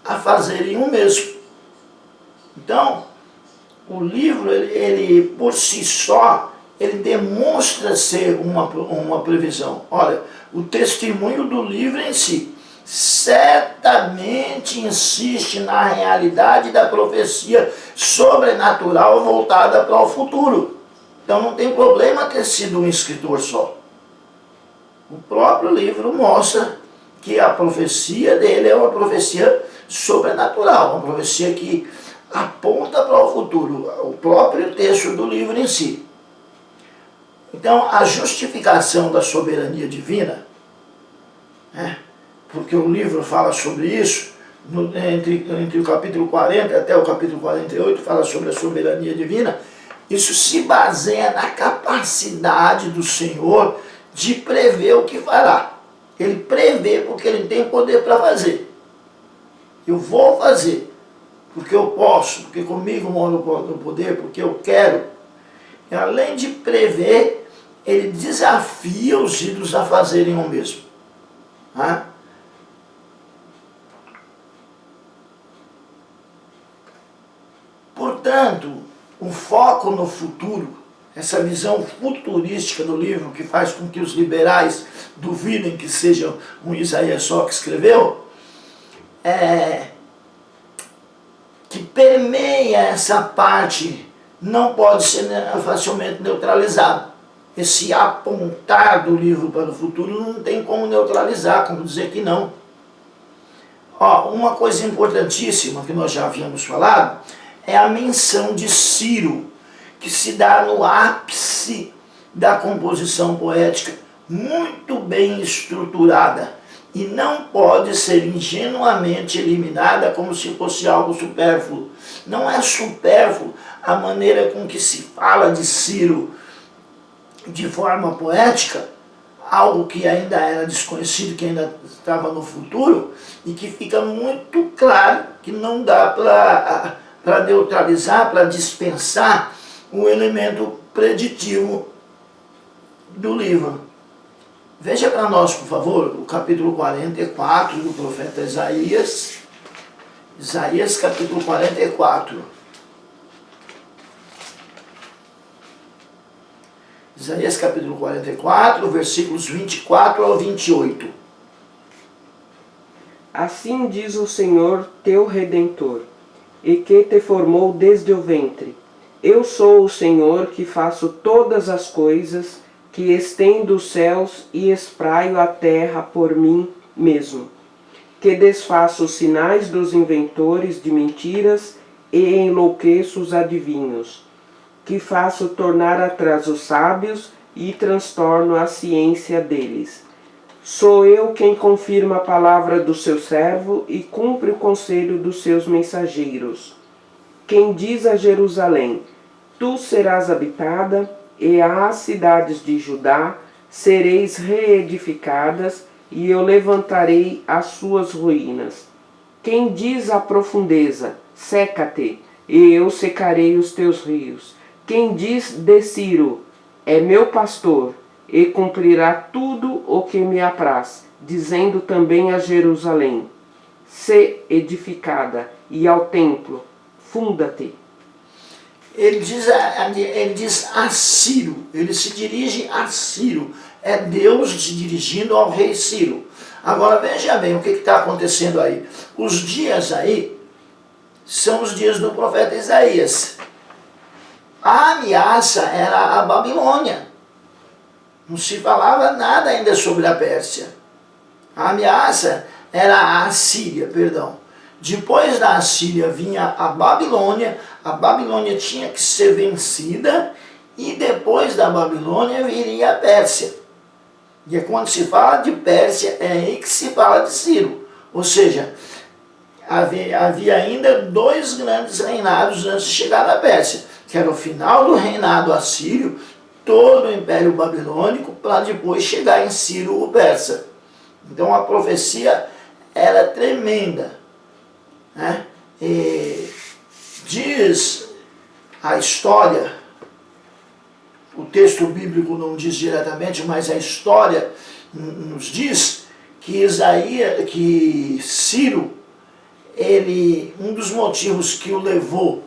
a fazerem o mesmo. Então, o livro, ele por si só, ele demonstra ser uma previsão. Olha, o testemunho do livro em si certamente insiste na realidade da profecia sobrenatural voltada para o futuro. Então não tem problema ter sido um escritor só. O próprio livro mostra que a profecia dele é uma profecia sobrenatural, uma profecia que aponta para o futuro, o próprio texto do livro em si. Então, a justificação da soberania divina, porque o livro fala sobre isso, entre o capítulo 40 até o capítulo 48, fala sobre a soberania divina, isso se baseia na capacidade do Senhor de prever o que fará. Ele prevê porque ele tem poder para fazer. Eu vou fazer, porque eu posso, porque comigo mora o poder, porque eu quero. E além de prever, ele desafia os ídolos a fazerem o mesmo. Portanto, o foco no futuro, essa visão futurística do livro que faz com que os liberais duvidem que seja um Isaías só que escreveu, que permeia essa parte, não pode ser facilmente neutralizado. Esse apontar do livro para o futuro não tem como neutralizar, como dizer que não. Uma coisa importantíssima que nós já havíamos falado é a menção de Ciro, que se dá no ápice da composição poética, muito bem estruturada, e não pode ser ingenuamente eliminada como se fosse algo supérfluo. Não é supérfluo a maneira com que se fala de Ciro de forma poética, algo que ainda era desconhecido, que ainda estava no futuro, e que fica muito claro que não dá para neutralizar, para dispensar o elemento preditivo do livro. Veja para nós, por favor, o capítulo 44 do profeta Isaías. Isaías capítulo 44. Isaías capítulo 44, versículos 24 ao 28. Assim diz o Senhor teu Redentor, e que te formou desde o ventre. Eu sou o Senhor que faço todas as coisas, que estendo os céus e espraio a terra por mim mesmo, que desfaço os sinais dos inventores de mentiras e enlouqueço os adivinhos, que faço tornar atrás os sábios e transtorno a ciência deles. Sou eu quem confirma a palavra do seu servo e cumpre o conselho dos seus mensageiros. Quem diz a Jerusalém, tu serás habitada, e as cidades de Judá sereis reedificadas, e eu levantarei as suas ruínas. Quem diz à profundeza, seca-te, e eu secarei os teus rios. Quem diz de Ciro, é meu pastor, e cumprirá tudo o que me apraz, dizendo também a Jerusalém, se edificada, e ao templo, funda-te. Ele diz a Ciro, ele se dirige a Ciro, é Deus se dirigindo ao rei Ciro. Agora veja bem o que está acontecendo aí. Os dias aí são os dias do profeta Isaías. A ameaça era a Babilônia. Não se falava nada ainda sobre a Pérsia. A ameaça era a Assíria, perdão. Depois da Assíria vinha a Babilônia tinha que ser vencida, e depois da Babilônia viria a Pérsia. E quando se fala de Pérsia, é aí que se fala de Ciro. Ou seja, havia ainda dois grandes reinados antes de chegar à Pérsia, que era o final do reinado assírio, todo o Império Babilônico, para depois chegar em Ciro o persa. Então a profecia era tremenda. E diz a história, o texto bíblico não diz diretamente, mas a história nos diz que Ciro um dos motivos que o levou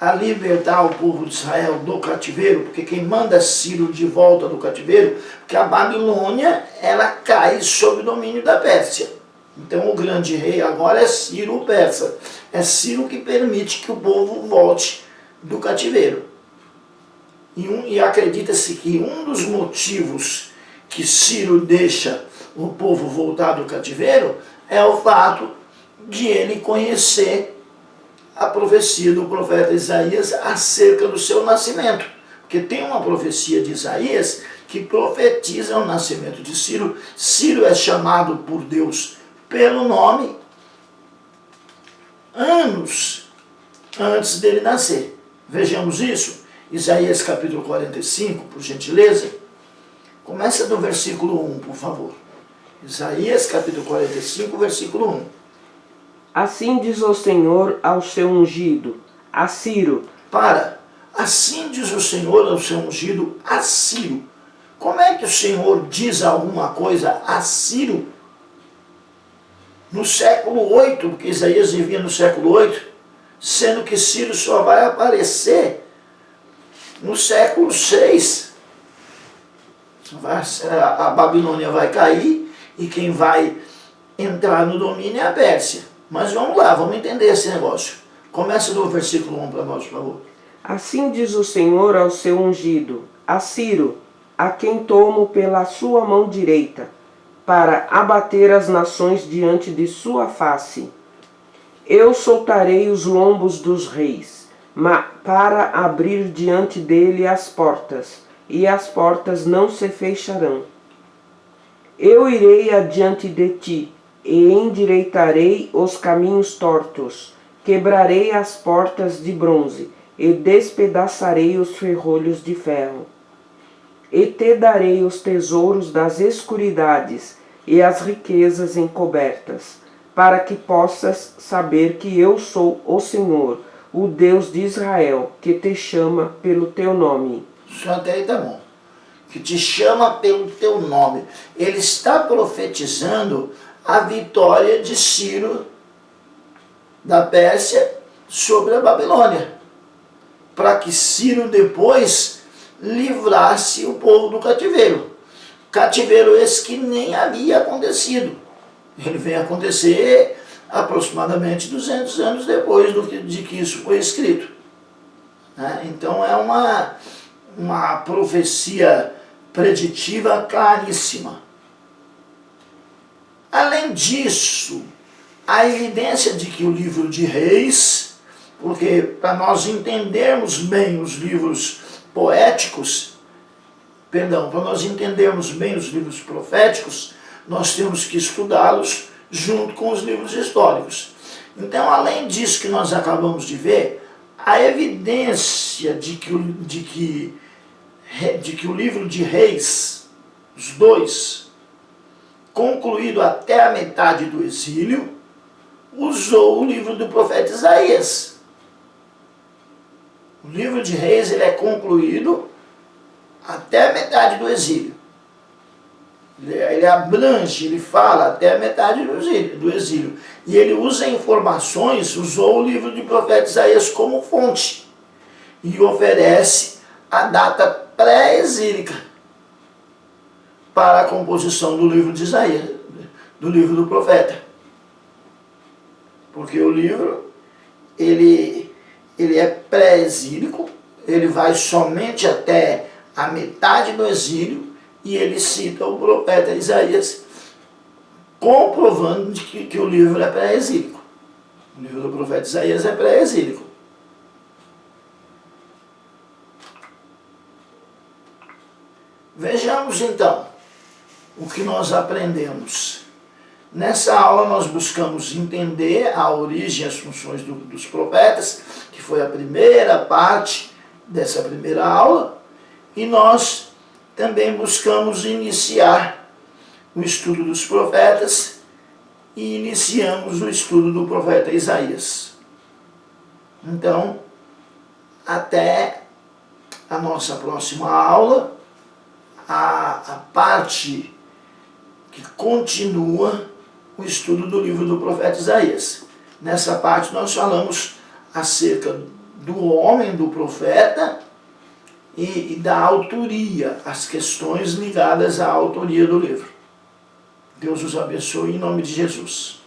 a libertar o povo de Israel do cativeiro, porque quem manda Ciro de volta do cativeiro, porque a Babilônia, ela cai sob o domínio da Pérsia. Então o grande rei agora é Ciro o persa. É Ciro que permite que o povo volte do cativeiro. E acredita-se que um dos motivos que Ciro deixa o povo voltar do cativeiro é o fato de ele conhecer a profecia do profeta Isaías acerca do seu nascimento. Porque tem uma profecia de Isaías que profetiza o nascimento de Ciro. Ciro é chamado por Deus pelo nome anos antes dele nascer. Vejamos isso. Isaías capítulo 45, por gentileza. Começa do versículo 1, por favor. Isaías capítulo 45, versículo 1. Assim diz o Senhor ao seu ungido, a Ciro. Assim diz o Senhor ao seu ungido, a Ciro. Como é que o Senhor diz alguma coisa a Ciro? No século 8, porque Isaías vivia no século 8, sendo que Ciro só vai aparecer no século 6. A Babilônia vai cair e quem vai entrar no domínio é a Pérsia. Mas vamos lá, vamos entender esse negócio. Começa do versículo 1 para nós, por favor. Assim diz o Senhor ao seu ungido, a Ciro, a quem tomo pela sua mão direita, para abater as nações diante de sua face. Eu soltarei os lombos dos reis, para abrir diante dele as portas, e as portas não se fecharão. Eu irei adiante de ti, e endireitarei os caminhos tortos, quebrarei as portas de bronze, e despedaçarei os ferrolhos de ferro. E te darei os tesouros das escuridades e as riquezas encobertas, para que possas saber que eu sou o Senhor, o Deus de Israel, que te chama pelo teu nome. Isso até aí tá bom. Que te chama pelo teu nome. Ele está profetizando a vitória de Ciro da Pérsia sobre a Babilônia, para que Ciro depois livrasse o povo do cativeiro. Cativeiro esse que nem havia acontecido. Ele vem acontecer aproximadamente 200 anos depois de que isso foi escrito. Então é uma profecia preditiva claríssima. Além disso, a evidência de que o livro de Reis, porque para nós entendermos bem os livros poéticos, para nós entendermos bem os livros proféticos, nós temos que estudá-los junto com os livros históricos. Então, além disso que nós acabamos de ver, a evidência de que o livro de Reis, os dois, concluído até a metade do exílio, usou o livro do profeta Isaías. O livro de Reis ele é concluído até a metade do exílio. Ele abrange, ele fala até a metade do exílio. E ele usa informações, usou o livro do profeta Isaías como fonte. E oferece a data pré-exílica para a composição do livro de Isaías, do livro do profeta. Porque o livro, ele é pré-exílico, ele vai somente até a metade do exílio, e ele cita o profeta Isaías, comprovando que o livro é pré-exílico. O livro do profeta Isaías é pré-exílico. Vejamos então o que nós aprendemos. Nessa aula nós buscamos entender a origem e as funções dos profetas, que foi a primeira parte dessa primeira aula, e nós também buscamos iniciar o estudo dos profetas e iniciamos o estudo do profeta Isaías. Então, até a nossa próxima aula, a parte que continua o estudo do livro do profeta Isaías. Nessa parte nós falamos acerca do homem, do profeta, e da autoria, as questões ligadas à autoria do livro. Deus os abençoe em nome de Jesus.